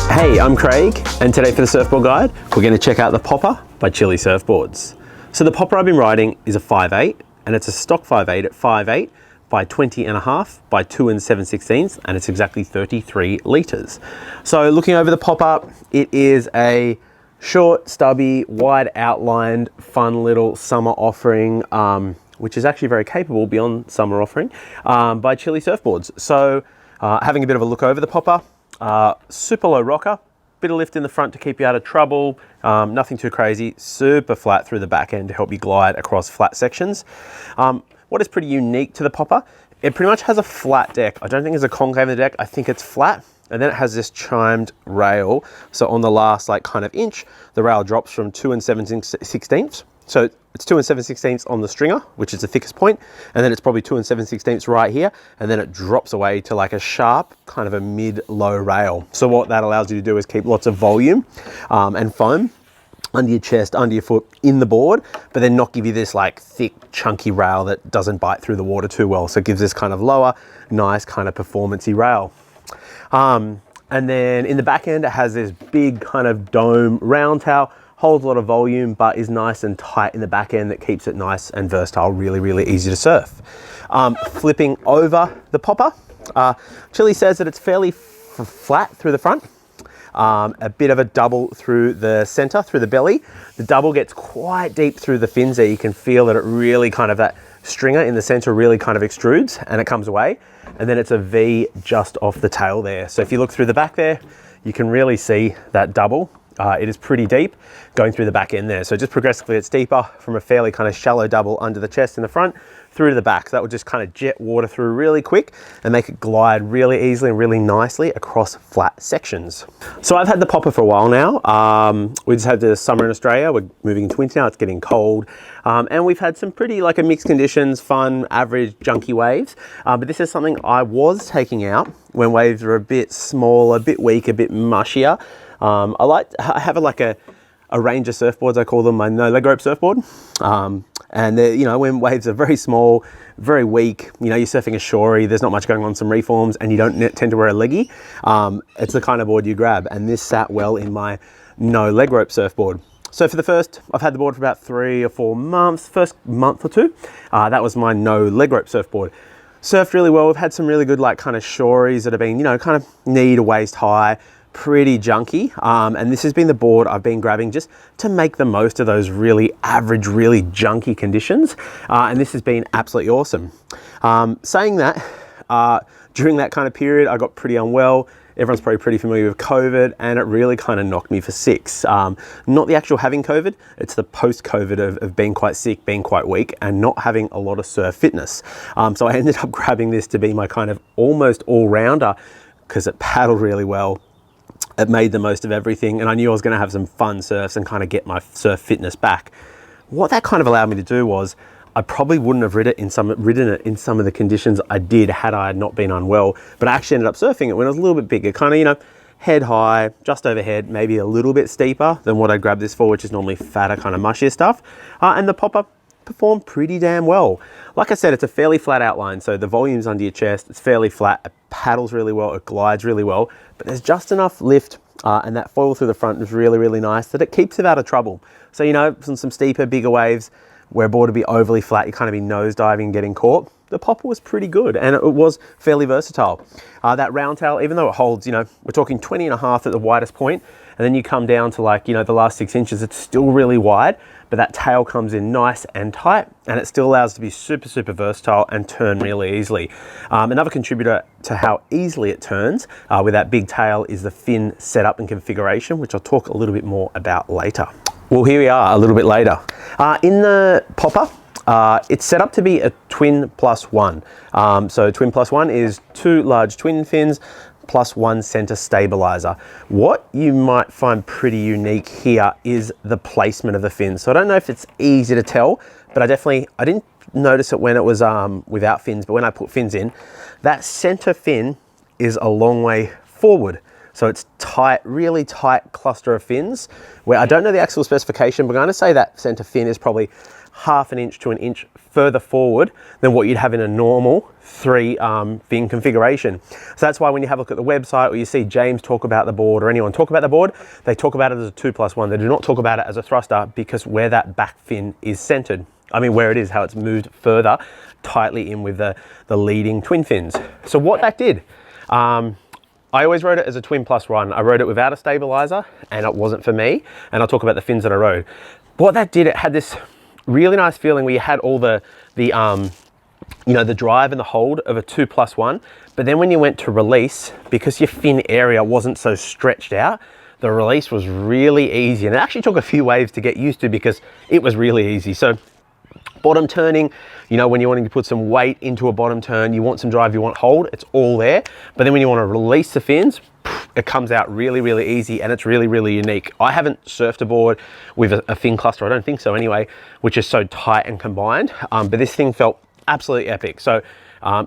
Hey, I'm Craig, and today for the Surfboard Guide, we're going to check out the Popper by Chili Surfboards. So the Popper I've been riding is a 5.8, and it's a stock 5.8 at 5.8 by 20.5 by 2 7/16, and it's exactly 33 litres. So looking over the Popper, it is a short, stubby, wide outlined, fun little summer offering, which is actually very capable beyond summer offering, by Chili Surfboards. So having a bit of a look over the Popper, super low rocker, bit of lift in the front to keep you out of trouble, nothing too crazy, super flat through the back end to help you glide across flat sections. What is pretty unique to the Popper, it pretty much has a flat deck. I don't think there's a concave in the deck, I think it's flat, and then it has this chimed rail. So on the last like kind of inch, the rail drops from 2 7/16. So it's 2 7/16 on the stringer, which is the thickest point, and then it's probably 2 7/16 right here, and then it drops away to like a sharp, kind of a mid-low rail. So what that allows you to do is keep lots of volume and foam under your chest, under your foot, in the board, but then not give you this like thick, chunky rail that doesn't bite through the water too well. So it gives this kind of lower, nice kind of performance-y rail. And then in the back end, it has this big kind of dome round tail, holds a lot of volume, but is nice and tight in the back end that keeps it nice and versatile, really, really easy to surf. Flipping over the Popper, Chili says that it's fairly flat through the front, a bit of a double through the center, through the belly. The double gets quite deep through the fins there. You can feel that it really kind of, that stringer in the center really kind of extrudes and it comes away. And then it's a V just off the tail there. So if you look through the back there, you can really see that double. It is pretty deep going through the back end there. So just progressively it's deeper from a fairly kind of shallow double under the chest in the front through to the back. So that would just kind of jet water through really quick and make it glide really easily and really nicely across flat sections. So I've had the Popper for a while now. We just had the summer in Australia. We're moving into winter now, it's getting cold. And we've had some pretty like a mixed conditions, fun, average, junky waves. But this is something I was taking out when waves were a bit smaller, a bit weak, a bit mushier. I have a range of surfboards. I call them my no leg rope surfboard. And you know, when waves are very small, very weak, you know, you're surfing a shorey, there's not much going on, some reforms, and you don't tend to wear a leggy, it's the kind of board you grab. And this sat well in my no leg rope surfboard. So for the first, I've had the board for about 3 or 4 months, first month or two, that was my no leg rope surfboard. Surfed really well. We've had some really good like kind of shoreys that have been, you know, kind of knee to waist high, pretty junky, and this has been the board I've been grabbing just to make the most of those really average, really junky conditions, and this has been absolutely awesome. Saying that, during that kind of period, I got pretty unwell. Everyone's probably pretty familiar with COVID, and it really kind of knocked me for 6. Not the actual having COVID, it's the post-COVID of being quite sick, being quite weak, and not having a lot of surf fitness. So I ended up grabbing this to be my kind of almost all-rounder, because it paddled really well. It made the most of everything, and I knew I was going to have some fun surfs and kind of get my surf fitness back. What that kind of allowed me to do was, I probably wouldn't have ridden it in some of the conditions I did had I not been unwell, but I actually ended up surfing it when it was a little bit bigger, kind of, you know, head high, just overhead, maybe a little bit steeper than what I grabbed this for, which is normally fatter, kind of mushier stuff. And the Popper performed pretty damn well. Like I said, it's a fairly flat outline, so the volume's under your chest, it's fairly flat, it paddles really well, it glides really well, but there's just enough lift and that foil through the front is really, really nice that it keeps it out of trouble. So, you know, some steeper, bigger waves where a board would be overly flat, you kind of be nose diving, getting caught. the popper was pretty good, and it was fairly versatile. That round tail, even though it holds, we're talking 20.5 at the widest point, and then you come down to like, the last 6 inches, it's still really wide, but that tail comes in nice and tight, and it still allows it to be super, super versatile and turn really easily. Another contributor to how easily it turns with that big tail is the fin setup and configuration, which I'll talk a little bit more about later. Well, here we are a little bit later. In the popper, it's set up to be a twin plus one. So twin plus one is 2 large twin fins plus 1 center stabilizer. What you might find pretty unique here is the placement of the fins. So I don't know if it's easy to tell, but I didn't notice it when it was without fins, but when I put fins in, that center fin is a long way forward. So it's tight, really tight cluster of fins, where I don't know the actual specification, but I'm going to say that center fin is probably 1/2 inch to 1 inch further forward than what you'd have in a normal 3 fin configuration. So that's why when you have a look at the website, or you see James talk about the board, or anyone talk about the board, they talk about it as a 2 plus 1. They do not talk about it as a thruster, because where that back fin is centered, where it is, how it's moved further tightly in with the leading twin fins. So what that did, I always rode it as a twin plus 1. I rode it without a stabilizer, and it wasn't for me. And I'll talk about the fins that I rode. What that did, it had this really nice feeling where you had all the drive and the hold of a 2 plus 1. But then when you went to release, because your fin area wasn't so stretched out, the release was really easy. And it actually took a few waves to get used to, because it was really easy. So bottom turning, when you're wanting to put some weight into a bottom turn, you want some drive, you want hold, it's all there. But then when you want to release the fins, it comes out really, really easy, and it's really, really unique. I haven't surfed a board with a fin cluster, I don't think so anyway, which is so tight and combined, but this thing felt absolutely epic. So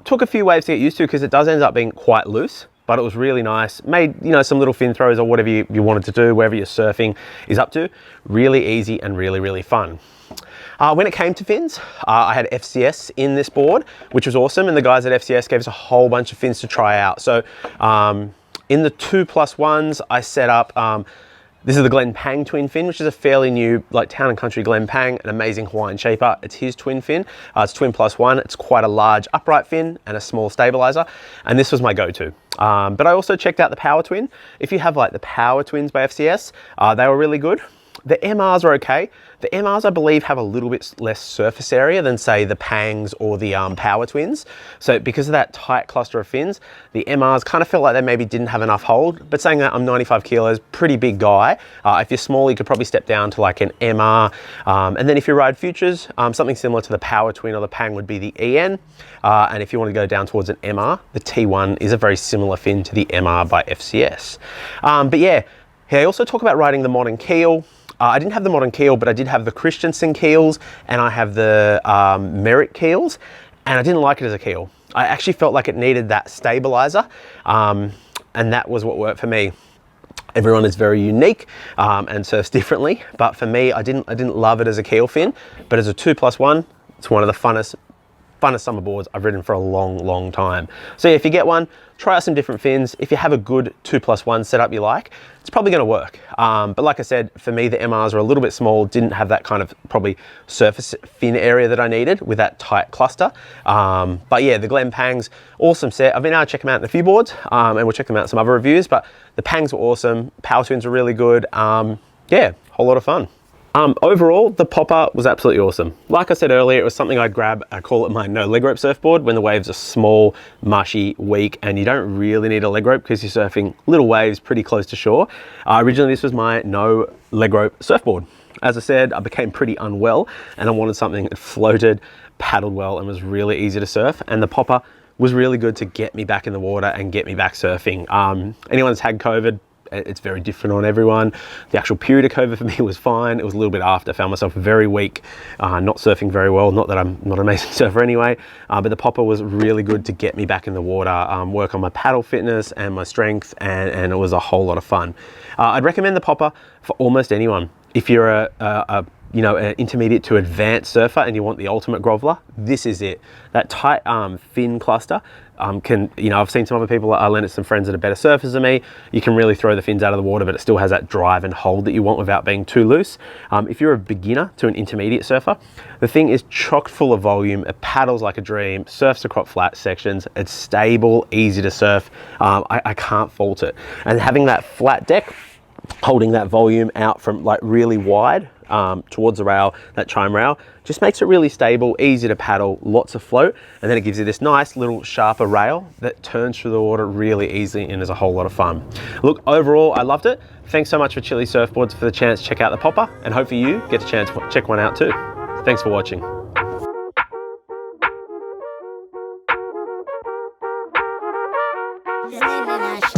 took a few waves to get used to, because it does end up being quite loose, but it was really nice. Made, some little fin throws or whatever you wanted to do, wherever your surfing is up to. Really easy and really, really fun. When it came to fins, I had FCS in this board, which was awesome. And the guys at FCS gave us a whole bunch of fins to try out. So in the 2 plus 1s, I set up, this is the Glen Pang twin fin, which is a fairly new, like Town and Country Glen Pang, an amazing Hawaiian shaper. It's his twin fin. It's twin plus 1. It's quite a large upright fin and a small stabilizer. And this was my go-to. But I also checked out the Power Twin. If you have like the Power Twins by FCS, they were really good. The MRs are okay. The MRs, I believe, have a little bit less surface area than, say, the Pangs or the Power Twins. So because of that tight cluster of fins, the MRs kind of felt like they maybe didn't have enough hold. But saying that, I'm 95 kilos, pretty big guy. If you're small, you could probably step down to like an MR. And then if you ride futures, something similar to the Power Twin or the Pang would be the EN. And if you want to go down towards an MR, the T1 is a very similar fin to the MR by FCS. But yeah, I also talk about riding the modern keel. I didn't have the modern keel, but I did have the Christensen keels, and I have the Merritt keels, and I didn't like it as a keel. I actually felt like it needed that stabilizer, and that was what worked for me. Everyone is very unique and surfs differently, but for me, I didn't love it as a keel fin, but as a 2 plus 1, it's one of the funnest summer boards I've ridden for a long, long time. So yeah, if you get one, try out some different fins. If you have a good 2 plus 1 setup you like, it's probably going to work. But like I said, for me, the MRs are a little bit small, didn't have that kind of probably surface fin area that I needed with that tight cluster. But yeah, the Glen Pangs, awesome set. I've been able to check them out in a few boards, and we'll check them out in some other reviews, but the Pangs were awesome. Power Twins were really good. Yeah, whole lot of fun. Overall, the popper was absolutely awesome. Like I said earlier, it was something I'd grab, I call it my no leg rope surfboard, when the waves are small, mushy, weak, and you don't really need a leg rope because you're surfing little waves pretty close to shore. Originally, this was my no leg rope surfboard. As I said, I became pretty unwell and I wanted something that floated, paddled well, and was really easy to surf. And the popper was really good to get me back in the water and get me back surfing. Anyone that's had COVID, it's very different on everyone. The actual period of COVID for me was fine. It was a little bit after. I found myself very weak, not surfing very well. Not that I'm not an amazing surfer anyway, but the popper was really good to get me back in the water, work on my paddle fitness and my strength, and it was a whole lot of fun. I'd recommend the popper for almost anyone. If you're a you know, an intermediate to advanced surfer and you want the ultimate groveler, this is it. That tight fin cluster can, you know, I've seen some other people, I lent it to some friends that are better surfers than me, you can really throw the fins out of the water, but it still has that drive and hold that you want without being too loose. If you're a beginner to an intermediate surfer, the thing is chock full of volume, it paddles like a dream, surfs across flat sections, it's stable, easy to surf. I can't fault it. And having that flat deck, holding that volume out from like really wide towards the rail, that chime rail, just makes it really stable, easy to paddle, lots of float, and then it gives you this nice little sharper rail that turns through the water really easily and is a whole lot of fun. Look, overall, I loved it. Thanks so much for Chili Surfboards for the chance to check out the Popper, and hopefully you get a chance to check one out too. Thanks for watching. La, la, la, la.